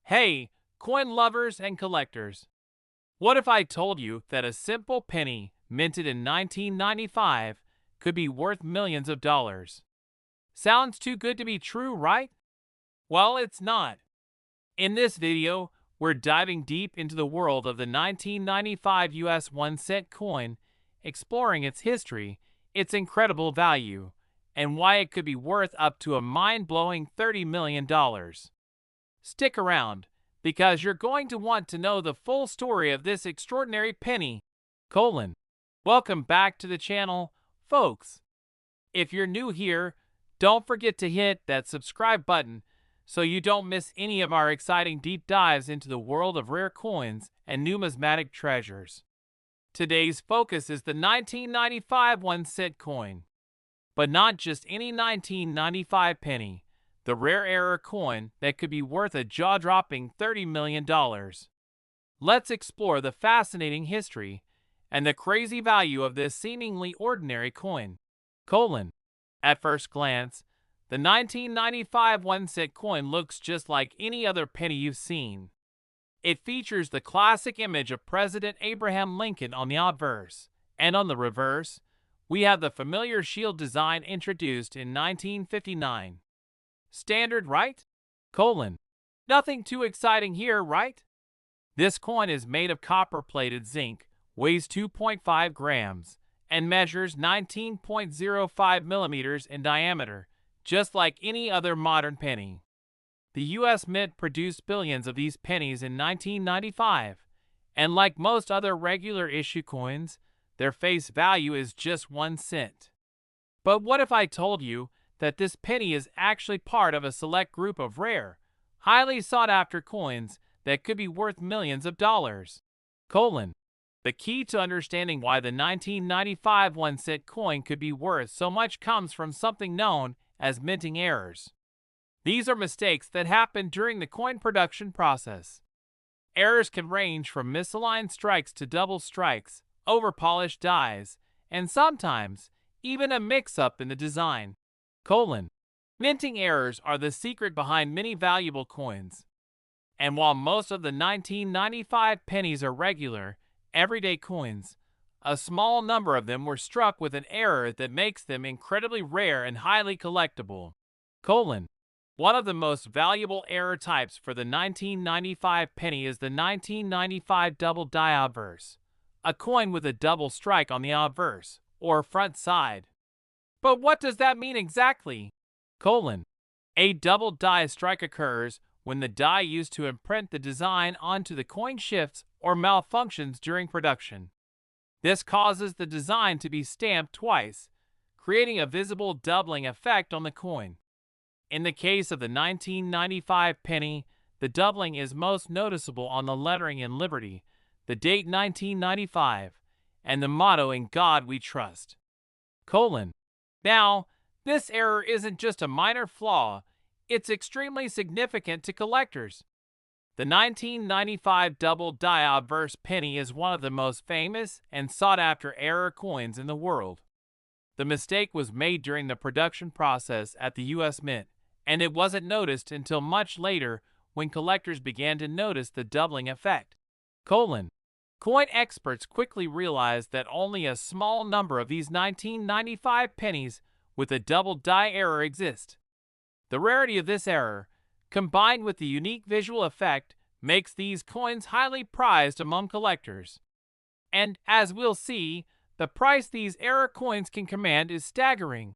Hey, coin lovers and collectors. What if I told you that a simple penny minted in 1995 could be worth millions of dollars? Sounds too good to be true, right? Well, it's not. In this video, we're diving deep into the world of the 1995 US 1-cent coin, exploring its history, its incredible value, and why it could be worth up to a mind-blowing $30 million. Stick around, because you're going to want to know the full story of this extraordinary penny. Welcome back to the channel, folks. If you're new here, don't forget to hit that subscribe button so you don't miss any of our exciting deep dives into the world of rare coins and numismatic treasures. Today's focus is the 1995 1-cent coin. But not just any 1995 penny, the rare coin that could be worth a jaw-dropping $30 million. Let's explore the fascinating history and the crazy value of this seemingly ordinary coin. At first glance, the 1995 1-cent coin looks just like any other penny you've seen. It features the classic image of President Abraham Lincoln on the obverse, and on the reverse, we have the familiar shield design introduced in 1959. Standard, right? Nothing too exciting here, right? This coin is made of copper-plated zinc, weighs 2.5 grams, and measures 19.05 millimeters in diameter, just like any other modern penny. The U.S. Mint produced billions of these pennies in 1995, and like most other regular issue coins, their face value is just 1 cent. But what if I told you that this penny is actually part of a select group of rare, highly sought-after coins that could be worth millions of dollars? The key to understanding why the 1995 1-cent coin could be worth so much comes from something known as minting errors. These are mistakes that happen during the coin production process. Errors can range from misaligned strikes to double strikes, over-polished dies, and sometimes even a mix-up in the design. Minting errors are the secret behind many valuable coins. And while most of the 1995 pennies are regular, everyday coins, a small number of them were struck with an error that makes them incredibly rare and highly collectible. One of the most valuable error types for the 1995 penny is the 1995 double die obverse, a coin with a double strike on the obverse, or front side. But what does that mean exactly? A double die strike occurs when the die used to imprint the design onto the coin shifts or malfunctions during production. This causes the design to be stamped twice, creating a visible doubling effect on the coin. In the case of the 1995 penny, the doubling is most noticeable on the lettering in Liberty, the date 1995, and the motto "In God We Trust." Now, this error isn't just a minor flaw, it's extremely significant to collectors. The 1995 double die obverse penny is one of the most famous and sought-after error coins in the world. The mistake was made during the production process at the U.S. Mint, and it wasn't noticed until much later when collectors began to notice the doubling effect. Coin experts quickly realized that only a small number of these 1995 pennies with a double die error exist. The rarity of this error, combined with the unique visual effect, makes these coins highly prized among collectors. And, as we'll see, the price these error coins can command is staggering.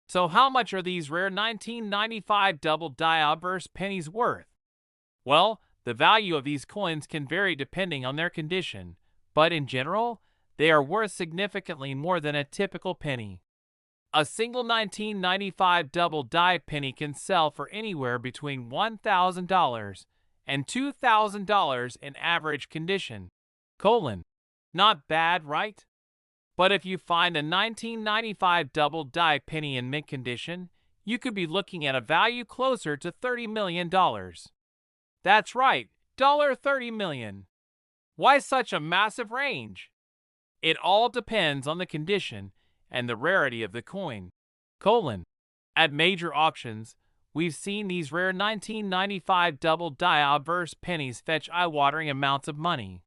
So how much are these rare 1995 double die obverse pennies worth? Well, the value of these coins can vary depending on their condition, but in general, they are worth significantly more than a typical penny. A single 1995 double die penny can sell for anywhere between $1,000 and $2,000 in average condition. Not bad, right? But if you find a 1995 double die penny in mint condition, you could be looking at a value closer to $30 million. That's right, $30 million. Why such a massive range? It all depends on the condition and the rarity of the coin. At major auctions, we've seen these rare 1995 double-die obverse pennies fetch eye-watering amounts of money.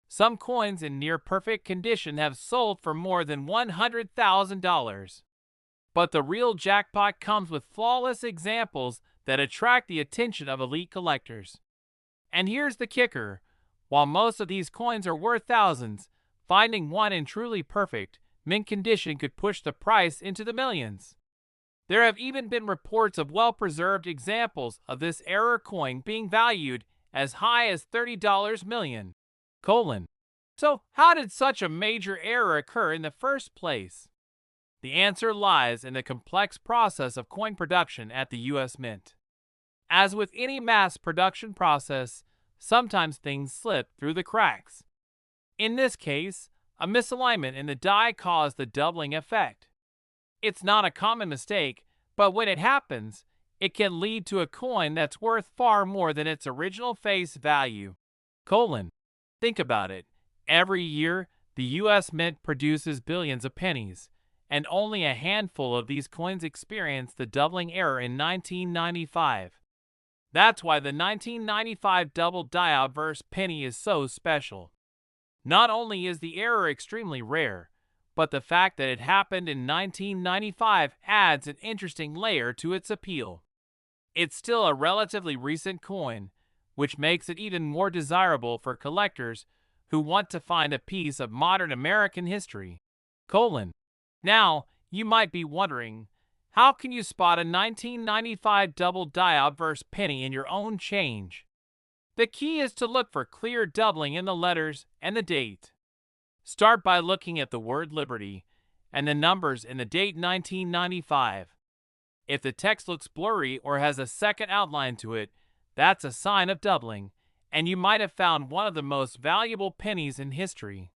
Some coins in near-perfect condition have sold for more than $100,000. But the real jackpot comes with flawless examples that attract the attention of elite collectors. And here's the kicker. While most of these coins are worth thousands, finding one in truly perfect, mint condition could push the price into the millions. There have even been reports of well-preserved examples of this error coin being valued as high as $30 million. So how did such a major error occur in the first place? The answer lies in the complex process of coin production at the U.S. Mint. As with any mass production process, sometimes things slip through the cracks. In this case, a misalignment in the die caused the doubling effect. It's not a common mistake, but when it happens, it can lead to a coin that's worth far more than its original face value. Think about it. Every year, the U.S. Mint produces billions of pennies, and only a handful of these coins experience the doubling error in 1995. That's why the 1995 double-die obverse penny is so special. Not only is the error extremely rare, but the fact that it happened in 1995 adds an interesting layer to its appeal. It's still a relatively recent coin, which makes it even more desirable for collectors who want to find a piece of modern American history. Now, you might be wondering, how can you spot a 1995 double-die obverse penny in your own change? The key is to look for clear doubling in the letters and the date. Start by looking at the word Liberty and the numbers in the date 1995. If the text looks blurry or has a second outline to it, that's a sign of doubling, and you might have found one of the most valuable pennies in history.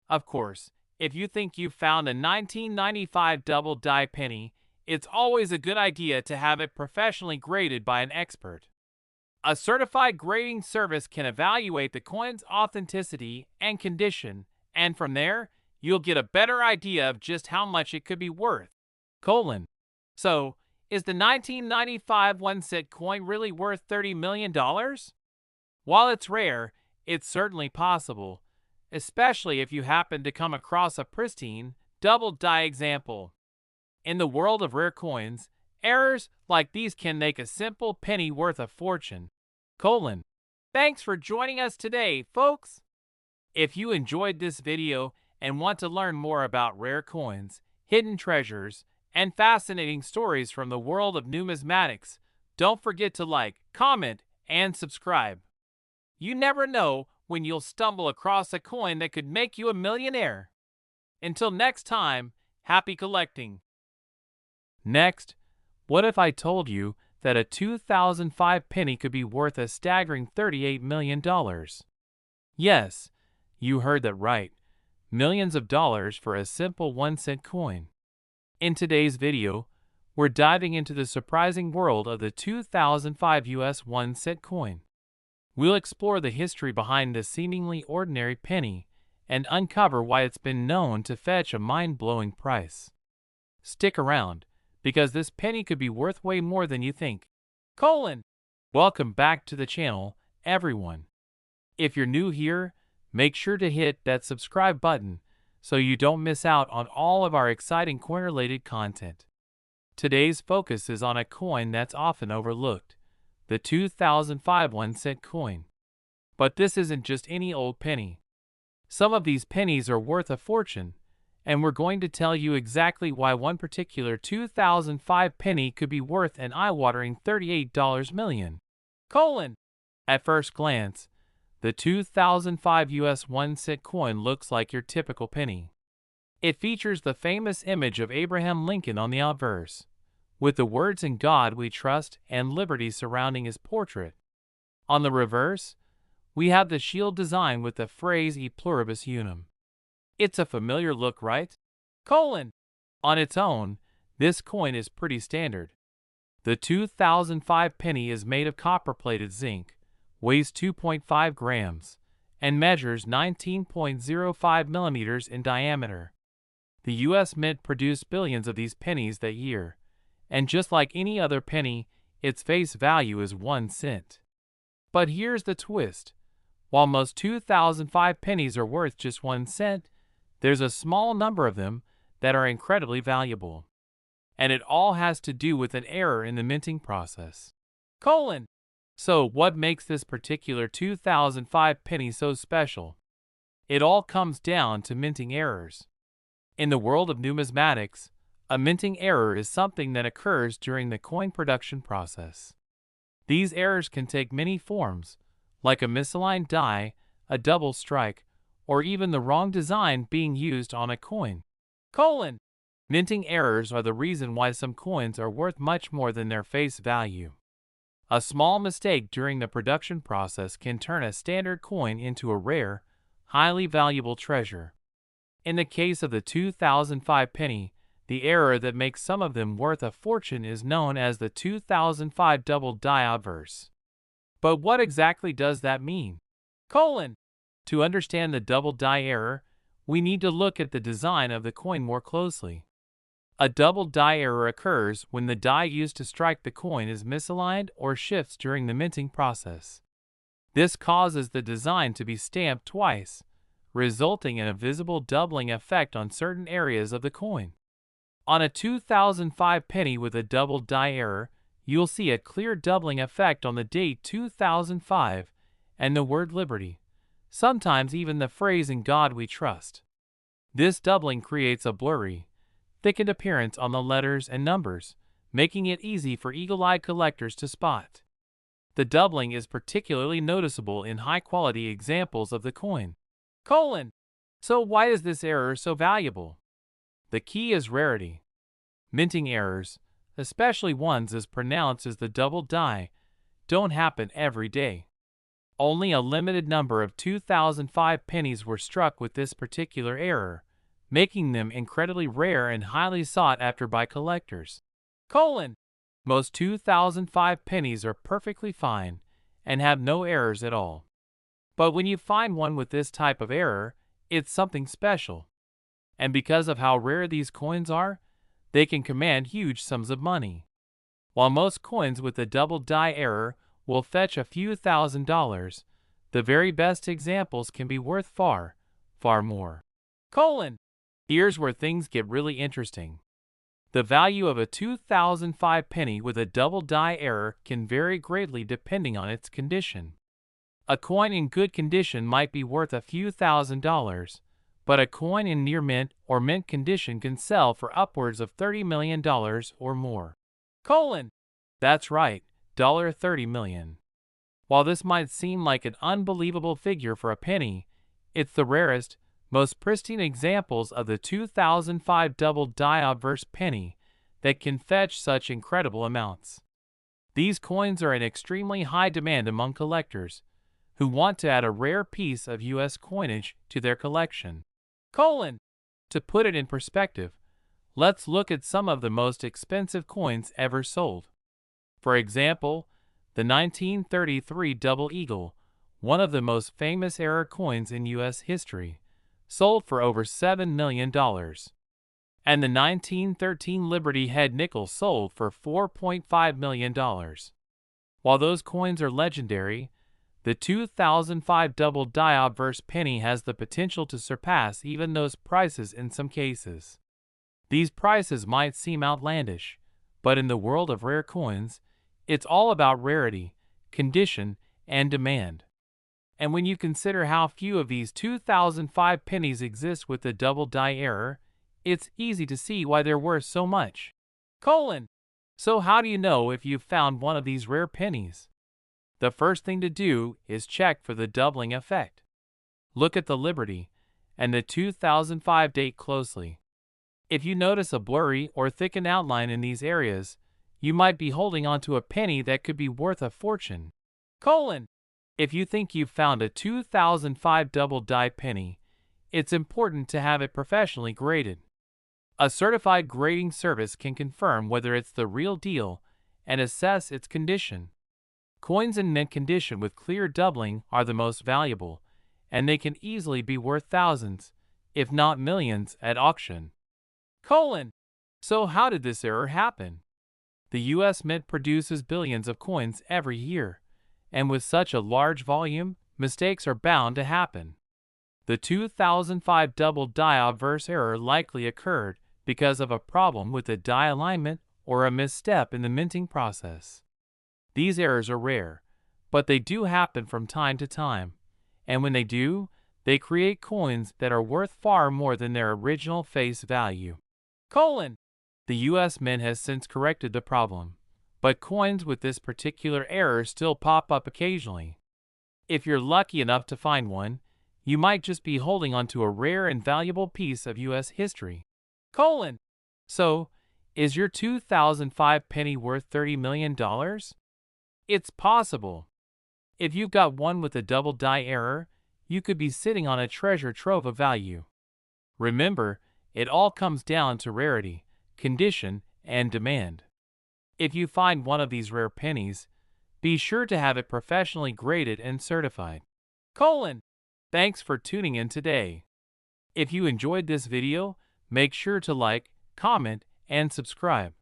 Of course, if you think you've found a 1995 double-die penny, it's always a good idea to have it professionally graded by an expert. A certified grading service can evaluate the coin's authenticity and condition, and from there, you'll get a better idea of just how much it could be worth. So, is the 1995 1-cent coin really worth $30 million? While it's rare, it's certainly possible, especially if you happen to come across a pristine, double-die example. In the world of rare coins, errors like these can make a simple penny worth a fortune. Thanks for joining us today, folks! If you enjoyed this video and want to learn more about rare coins, hidden treasures, and fascinating stories from the world of numismatics, don't forget to like, comment, and subscribe. You never know when you'll stumble across a coin that could make you a millionaire. Until next time, happy collecting! Next, what if I told you that a 2005 penny could be worth a staggering $38 million? Yes, you heard that right. Millions of dollars for a simple 1-cent coin. In today's video, we're diving into the surprising world of the 2005 US 1-cent coin. We'll explore the history behind this seemingly ordinary penny and uncover why it's been known to fetch a mind-blowing price. Stick around, because this penny could be worth way more than you think. Welcome back to the channel, everyone. If you're new here, make sure to hit that subscribe button so you don't miss out on all of our exciting coin-related content. Today's focus is on a coin that's often overlooked, the 2005 1-cent coin. But this isn't just any old penny. Some of these pennies are worth a fortune, and we're going to tell you exactly why one particular 2005 penny could be worth an eye-watering $38 million. At first glance, the 2005 US 1-cent coin looks like your typical penny. It features the famous image of Abraham Lincoln on the obverse, with the words "In God We Trust" and "Liberty" surrounding his portrait. On the reverse, we have the shield design with the phrase "E pluribus unum." It's a familiar look, right? On its own, this coin is pretty standard. The 2005 penny is made of copper-plated zinc, weighs 2.5 grams, and measures 19.05 millimeters in diameter. The U.S. Mint produced billions of these pennies that year, and just like any other penny, its face value is 1 cent. But here's the twist. While most 2005 pennies are worth just 1 cent, there's a small number of them that are incredibly valuable. And it all has to do with an error in the minting process. So what makes this particular 2005 penny so special? It all comes down to minting errors. In the world of numismatics, a minting error is something that occurs during the coin production process. These errors can take many forms, like a misaligned die, a double strike, or even the wrong design being used on a coin. Minting errors are the reason why some coins are worth much more than their face value. A small mistake during the production process can turn a standard coin into a rare, highly valuable treasure. In the case of the 2005 penny, the error that makes some of them worth a fortune is known as the 2005 double die obverse. But what exactly does that mean? To understand the double die error, we need to look at the design of the coin more closely. A double die error occurs when the die used to strike the coin is misaligned or shifts during the minting process. This causes the design to be stamped twice, resulting in a visible doubling effect on certain areas of the coin. On a 2005 penny with a double die error, you'll see a clear doubling effect on the date 2005 and the word liberty, sometimes even the phrase "in God we trust." This doubling creates a blurry, thickened appearance on the letters and numbers, making it easy for eagle-eyed collectors to spot. The doubling is particularly noticeable in high-quality examples of the coin. So why is this error so valuable? The key is rarity. Minting errors, especially ones as pronounced as the double die, don't happen every day. Only a limited number of 2005 pennies were struck with this particular error, making them incredibly rare and highly sought after by collectors. Most 2005 pennies are perfectly fine and have no errors at all. But when you find one with this type of error, it's something special. And because of how rare these coins are, they can command huge sums of money. While most coins with a double die error will fetch a few $1,000s, the very best examples can be worth far, far more. Here's where things get really interesting. The value of a 2005 penny with a double die error can vary greatly depending on its condition. A coin in good condition might be worth a few $1,000s, but a coin in near mint or mint condition can sell for upwards of $30 million or more. That's right, $30 million. While this might seem like an unbelievable figure for a penny, it's the rarest, most pristine examples of the 2005 double die obverse penny that can fetch such incredible amounts. These coins are in extremely high demand among collectors who want to add a rare piece of U.S. coinage to their collection. To put it in perspective, let's look at some of the most expensive coins ever sold. For example, the 1933 Double Eagle, one of the most famous error coins in U.S. history, sold for over $7 million. And the 1913 Liberty Head Nickel sold for $4.5 million. While those coins are legendary, the 2005 double die obverse penny has the potential to surpass even those prices in some cases. These prices might seem outlandish, but in the world of rare coins, it's all about rarity, condition, and demand. And when you consider how few of these 2005 pennies exist with the double die error, it's easy to see why they're worth so much. So how do you know if you've found one of these rare pennies? The first thing to do is check for the doubling effect. Look at the Liberty and the 2005 date closely. If you notice a blurry or thickened outline in these areas, you might be holding onto a penny that could be worth a fortune. If you think you've found a 2005 double die penny, it's important to have it professionally graded. A certified grading service can confirm whether it's the real deal and assess its condition. Coins in mint condition with clear doubling are the most valuable, and they can easily be worth thousands, if not millions, at auction. So how did this error happen? The U.S. Mint produces billions of coins every year, and with such a large volume, mistakes are bound to happen. The 2005 double die obverse error likely occurred because of a problem with the die alignment or a misstep in the minting process. These errors are rare, but they do happen from time to time, and when they do, they create coins that are worth far more than their original face value. The U.S. Mint has since corrected the problem, but coins with this particular error still pop up occasionally. If you're lucky enough to find one, you might just be holding onto a rare and valuable piece of U.S. history. So, is your 2005 penny worth $30 million? It's possible. If you've got one with a double die error, you could be sitting on a treasure trove of value. Remember, it all comes down to rarity, condition, and demand. If you find one of these rare pennies, be sure to have it professionally graded and certified. Thanks for tuning in today. If you enjoyed this video, make sure to like, comment, and subscribe.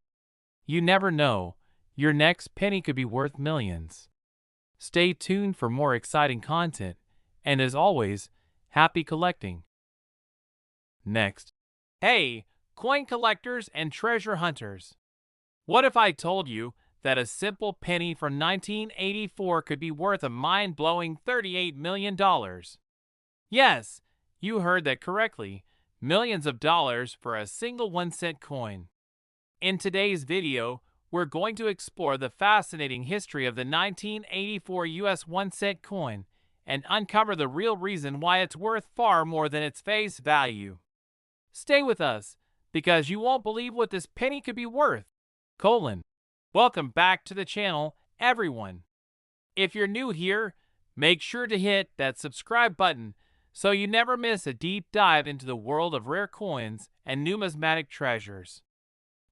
You never know, your next penny could be worth millions. Stay tuned for more exciting content, and as always, happy collecting. Next. Hey, coin collectors and treasure hunters. What if I told you that a simple penny from 1984 could be worth a mind-blowing $38 million? Yes, you heard that correctly. Millions of dollars for a single 1-cent coin. In today's video, we're going to explore the fascinating history of the 1984 US 1-cent coin and uncover the real reason why it's worth far more than its face value. Stay with us, because you won't believe what this penny could be worth. Welcome back to the channel, everyone. If you're new here, make sure to hit that subscribe button so you never miss a deep dive into the world of rare coins and numismatic treasures.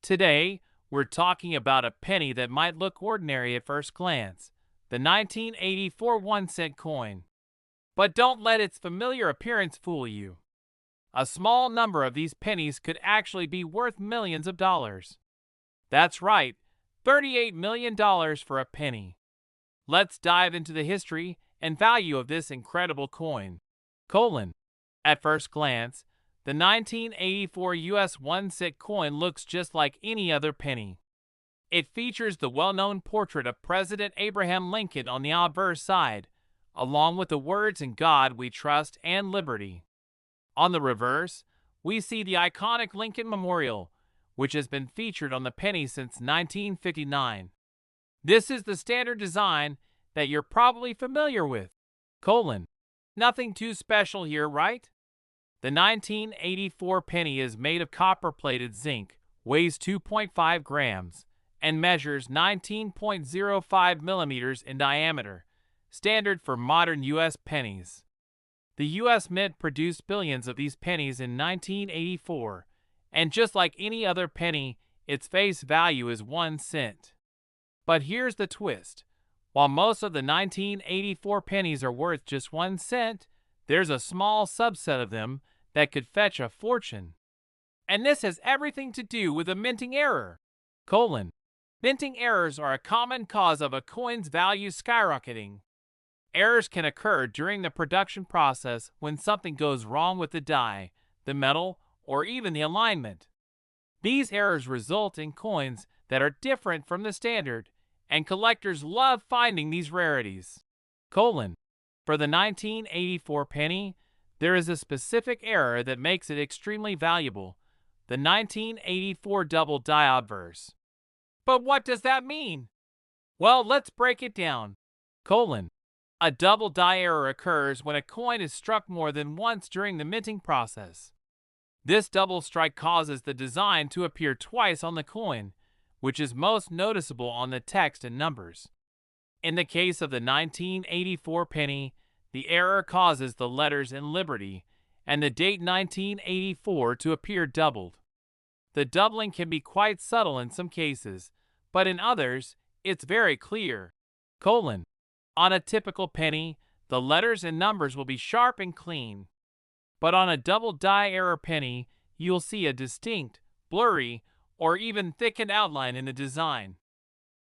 Today, we're talking about a penny that might look ordinary at first glance, the 1984 1-cent coin. But don't let its familiar appearance fool you. A small number of these pennies could actually be worth millions of dollars. That's right, $38 million for a penny. Let's dive into the history and value of this incredible coin. At first glance, the 1984 US 1-cent coin looks just like any other penny. It features the well-known portrait of President Abraham Lincoln on the obverse side, along with the words "In God We Trust" and "Liberty." On the reverse, we see the iconic Lincoln Memorial, which has been featured on the penny since 1959. This is the standard design that you're probably familiar with. Nothing too special here, right? The 1984 penny is made of copper-plated zinc, weighs 2.5 grams, and measures 19.05 millimeters in diameter, standard for modern U.S. pennies. The U.S. Mint produced billions of these pennies in 1984, and just like any other penny, its face value is 1 cent. But here's the twist. While most of the 1984 pennies are worth just 1 cent, there's a small subset of them that could fetch a fortune. And this has everything to do with a minting error. Minting errors are a common cause of a coin's value skyrocketing. Errors can occur during the production process when something goes wrong with the die, the metal, or even the alignment. These errors result in coins that are different from the standard, and collectors love finding these rarities. For the 1984 penny, there is a specific error that makes it extremely valuable, the 1984 double die obverse. But what does that mean? Well, let's break it down. A double die error occurs when a coin is struck more than once during the minting process. This double strike causes the design to appear twice on the coin, which is most noticeable on the text and numbers. In the case of the 1984 penny, the error causes the letters in Liberty and the date 1984 to appear doubled. The doubling can be quite subtle in some cases, but in others, it's very clear. On a typical penny, the letters and numbers will be sharp and clean. But on a double die error penny, you'll see a distinct, blurry, or even thickened outline in the design.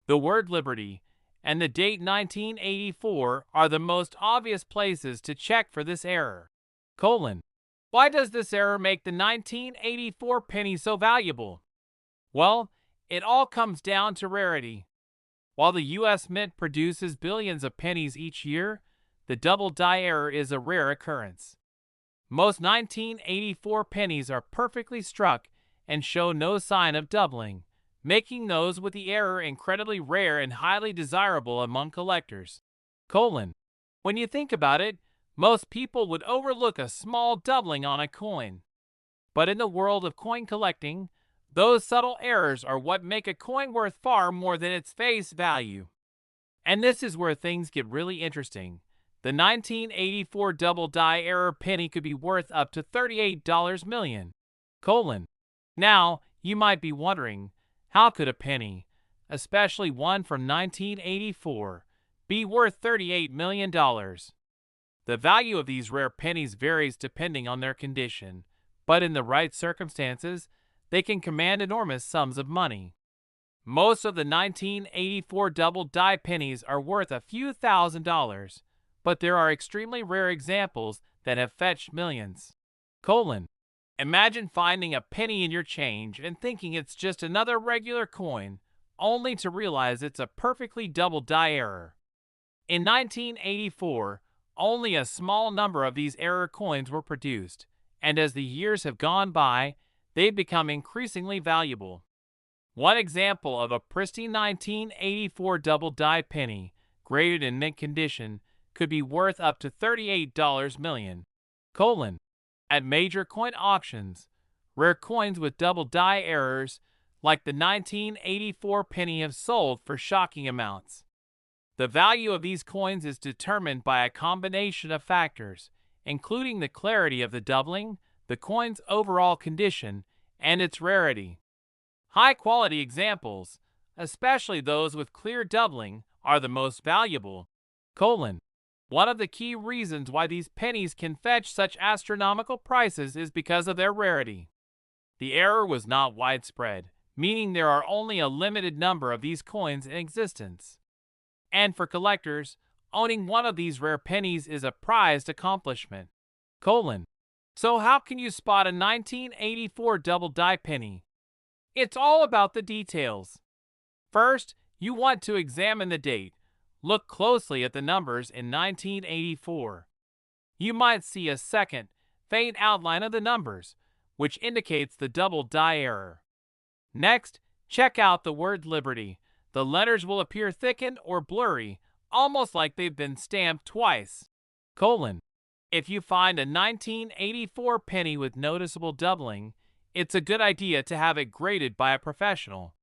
The word liberty and the date 1984 are the most obvious places to check for this error. Why does this error make the 1984 penny so valuable? Well, it all comes down to rarity. While the U.S. Mint produces billions of pennies each year, the double die error is a rare occurrence. Most 1984 pennies are perfectly struck and show no sign of doubling, making those with the error incredibly rare and highly desirable among collectors. When you think about it, most people would overlook a small doubling on a coin. But in the world of coin collecting, those subtle errors are what make a coin worth far more than its face value. And this is where things get really interesting. The 1984 double die error penny could be worth up to $38 million. Now, you might be wondering, how could a penny, especially one from 1984, be worth $38 million? The value of these rare pennies varies depending on their condition, but in the right circumstances, they can command enormous sums of money. Most of the 1984 double die pennies are worth a few $1,000s, but there are extremely rare examples that have fetched millions. Imagine finding a penny in your change and thinking it's just another regular coin, only to realize it's a perfectly double die error. In 1984, only a small number of these error coins were produced, and as the years have gone by, they've become increasingly valuable. One example of a pristine 1984 double die penny, graded in mint condition, could be worth up to $38 million. At major coin auctions, rare coins with double die errors, like the 1984 penny, have sold for shocking amounts. The value of these coins is determined by a combination of factors, including the clarity of the doubling, the coin's overall condition, and its rarity. High-quality examples, especially those with clear doubling, are the most valuable. One of the key reasons why these pennies can fetch such astronomical prices is because of their rarity. The error was not widespread, meaning there are only a limited number of these coins in existence. And for collectors, owning one of these rare pennies is a prized accomplishment. So how can you spot a 1984 double die penny? It's all about the details. First, you want to examine the date. Look closely at the numbers in 1984. You might see a second, faint outline of the numbers, which indicates the double die error. Next, check out the word Liberty. The letters will appear thickened or blurry, almost like they've been stamped twice. If you find a 1984 penny with noticeable doubling, it's a good idea to have it graded by a professional.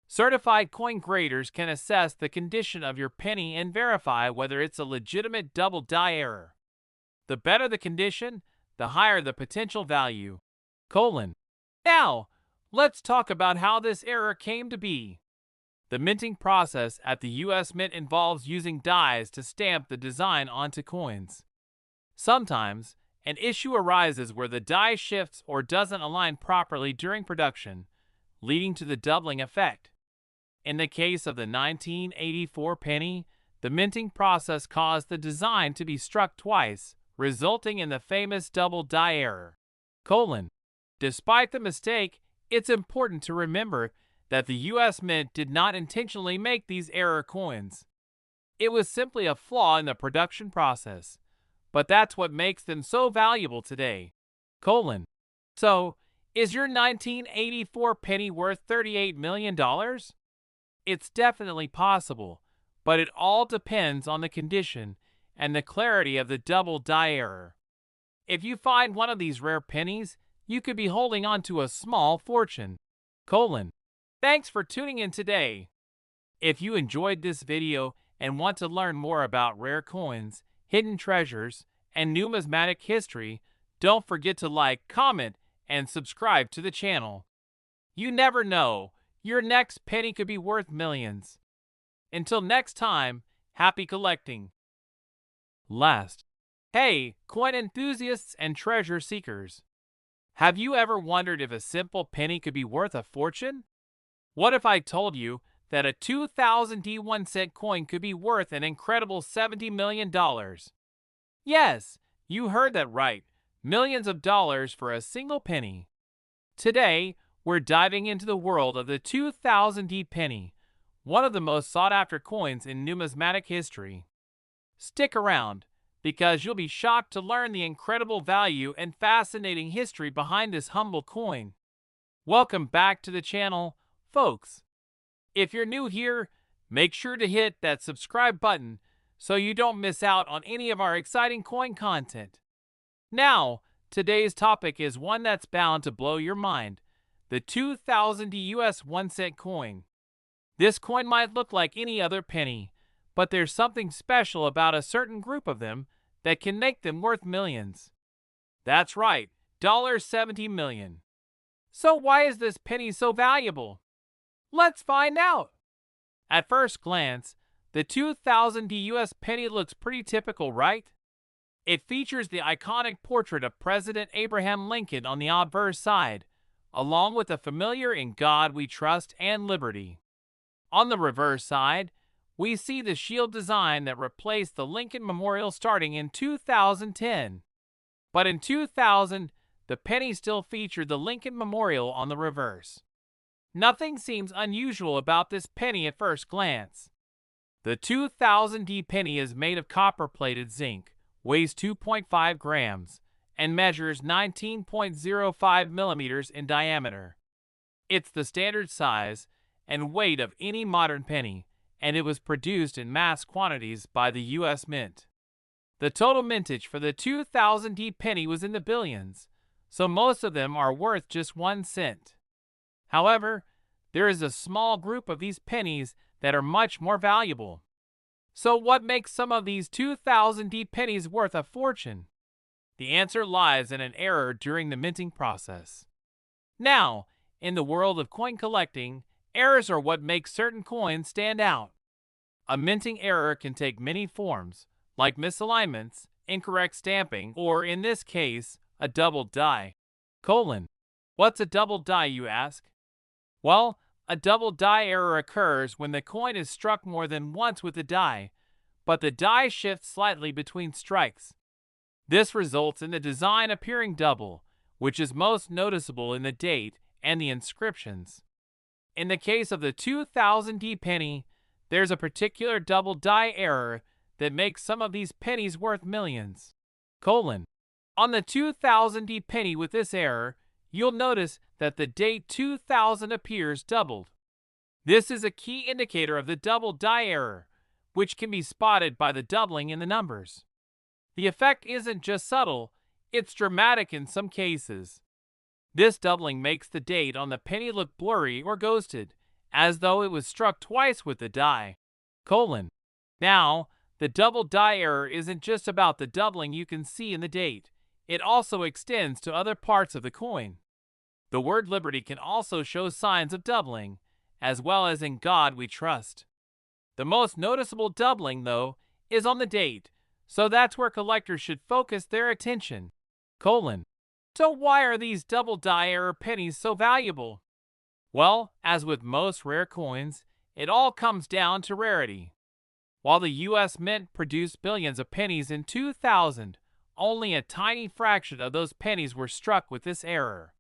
Certified coin graders can assess the condition of your penny and verify whether it's a legitimate double die error. The better the condition, the higher the potential value. Now, let's talk about how this error came to be. The minting process at the U.S. Mint involves using dies to stamp the design onto coins. Sometimes, an issue arises where the die shifts or doesn't align properly during production, leading to the doubling effect. In the case of the 1984 penny, the minting process caused the design to be struck twice, resulting in the famous double die error. Despite the mistake, it's important to remember that the U.S. Mint did not intentionally make these error coins. It was simply a flaw in the production process, but that's what makes them so valuable today. So, is your 1984 penny worth $38 million? It's definitely possible, but it all depends on the condition and the clarity of the double die error. If you find one of these rare pennies, you could be holding on to a small fortune. Thanks for tuning in today. If you enjoyed this video and want to learn more about rare coins, hidden treasures, and numismatic history, don't forget to like, comment, and subscribe to the channel. You never know, your next penny could be worth millions. Until next time, happy collecting. Last, hey, coin enthusiasts and treasure seekers. Have you ever wondered if a simple penny could be worth a fortune? What if I told you that a 2000 D1 cent coin could be worth an incredible $70 million. Yes, you heard that right. Millions of dollars for a single penny. Today, we're diving into the world of the 2000 D penny, one of the most sought-after coins in numismatic history. Stick around, because you'll be shocked to learn the incredible value and fascinating history behind this humble coin. Welcome back to the channel, folks. If you're new here, make sure to hit that subscribe button so you don't miss out on any of our exciting coin content. Now, today's topic is one that's bound to blow your mind, the 2000 US 1 cent coin. This coin might look like any other penny, but there's something special about a certain group of them that can make them worth millions. That's right, $70 million. So why is this penny so valuable? Let's find out. At first glance, the 2000 US penny looks pretty typical, right? It features the iconic portrait of President Abraham Lincoln on the obverse side, along with the familiar "In God We Trust" and "Liberty." On the reverse side, we see the shield design that replaced the Lincoln Memorial starting in 2010. But in 2000, the penny still featured the Lincoln Memorial on the reverse. Nothing seems unusual about this penny at first glance. The 2000 D penny is made of copper-plated zinc, weighs 2.5 grams, and measures 19.05 millimeters in diameter. It's the standard size and weight of any modern penny, and it was produced in mass quantities by the U.S. Mint. The total mintage for the 2000 D penny was in the billions, so most of them are worth just 1 cent. However, there is a small group of these pennies that are much more valuable. So what makes some of these 2000 D pennies worth a fortune? The answer lies in an error during the minting process. Now, in the world of coin collecting, errors are what make certain coins stand out. A minting error can take many forms, like misalignments, incorrect stamping, or in this case, a double die. What's a double die, you ask? Well, a double die error occurs when the coin is struck more than once with the die, but the die shifts slightly between strikes. This results in the design appearing double, which is most noticeable in the date and the inscriptions. In the case of the 2000 D penny, there's a particular double die error that makes some of these pennies worth millions. On the 2000 D penny with this error, you'll notice that the date 2000 appears doubled. This is a key indicator of the double die error, which can be spotted by the doubling in the numbers. The effect isn't just subtle, it's dramatic in some cases. This doubling makes the date on the penny look blurry or ghosted, as though it was struck twice with the die. Now, the double die error isn't just about the doubling you can see in the date. It also extends to other parts of the coin. The word liberty can also show signs of doubling, as well as "In God We Trust." The most noticeable doubling, though, is on the date, so that's where collectors should focus their attention. So why are these double die error pennies so valuable? Well, as with most rare coins, it all comes down to rarity. While the U.S. Mint produced billions of pennies in 2000, only a tiny fraction of those pennies were struck with this error.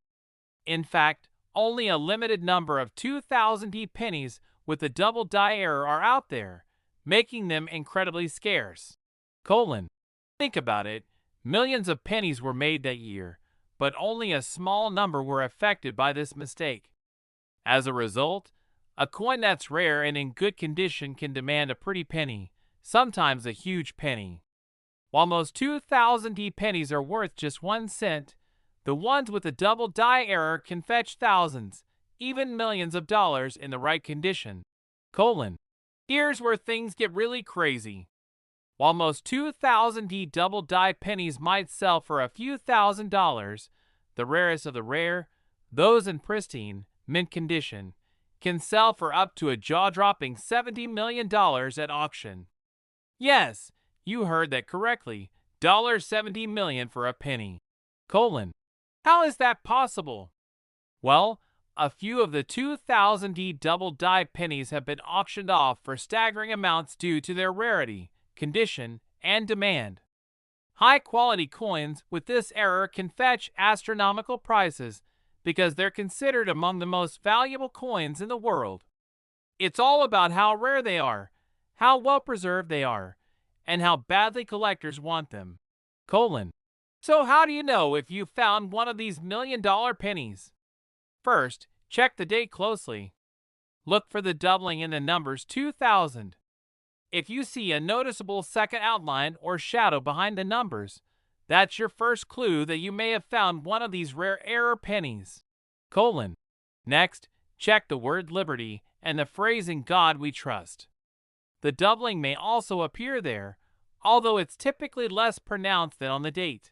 In fact, only a limited number of 2000 D pennies with the double die error are out there, making them incredibly scarce. Think about it, millions of pennies were made that year, but only a small number were affected by this mistake. As a result, a coin that's rare and in good condition can demand a pretty penny, sometimes a huge penny. While most 2000 D pennies are worth just 1 cent, the ones with a double die error can fetch thousands, even millions of dollars in the right condition. Here's where things get really crazy. While most 2000 D double die pennies might sell for a few $1,000s, the rarest of the rare, those in pristine, mint condition, can sell for up to a jaw-dropping $70 million at auction. Yes, you heard that correctly, $70 million for a penny. How is that possible? Well, a few of the 2000D double die pennies have been auctioned off for staggering amounts due to their rarity, condition, and demand. High-quality coins with this era can fetch astronomical prices because they're considered among the most valuable coins in the world. It's all about how rare they are, how well preserved they are, and how badly collectors want them. So how do you know if you found one of these million-dollar pennies? First, check the date closely. Look for the doubling in the numbers 2000. If you see a noticeable second outline or shadow behind the numbers, that's your first clue that you may have found one of these rare error pennies. Next, check the word liberty and the phrase "in God we trust." The doubling may also appear there, although it's typically less pronounced than on the date.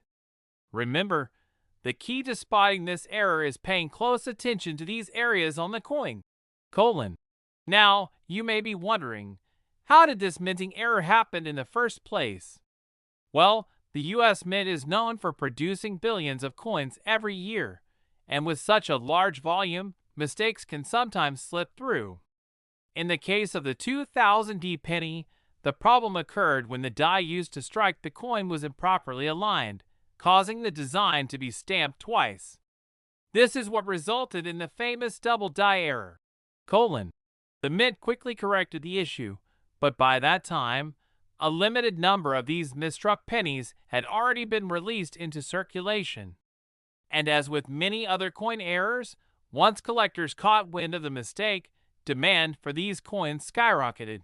Remember, the key to spotting this error is paying close attention to these areas on the coin. Now, you may be wondering, how did this minting error happen in the first place? Well, the US Mint is known for producing billions of coins every year, and with such a large volume, mistakes can sometimes slip through. In the case of the 2000D penny, the problem occurred when the die used to strike the coin was improperly aligned, causing the design to be stamped twice. This is what resulted in the famous double die error. The Mint quickly corrected the issue, but by that time, a limited number of these misstruck pennies had already been released into circulation. And as with many other coin errors, once collectors caught wind of the mistake, demand for these coins skyrocketed.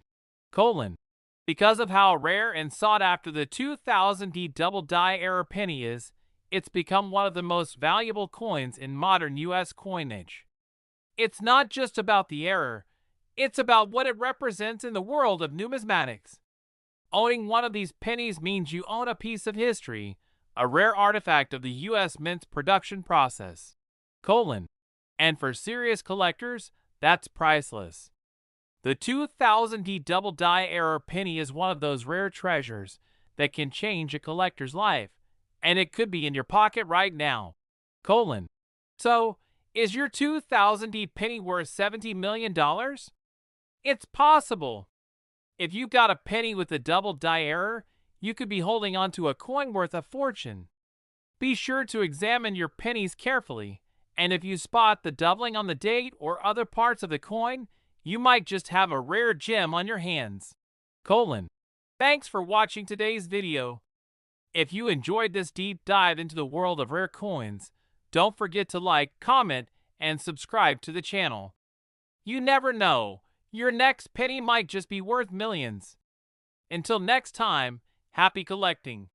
Because of how rare and sought after the 2000D double die error penny is, it's become one of the most valuable coins in modern US coinage. It's not just about the error, it's about what it represents in the world of numismatics. Owning one of these pennies means you own a piece of history, a rare artifact of the US Mint's production process. And for serious collectors, that's priceless. The 2000D double die error penny is one of those rare treasures that can change a collector's life, and it could be in your pocket right now. So, is your 2000D penny worth $70 million? It's possible. If you've got a penny with a double die error, you could be holding onto a coin worth a fortune. Be sure to examine your pennies carefully, and if you spot the doubling on the date or other parts of the coin, you might just have a rare gem on your hands. Thanks for watching today's video. If you enjoyed this deep dive into the world of rare coins, don't forget to like, comment, and subscribe to the channel. You never know, your next penny might just be worth millions. Until next time, happy collecting.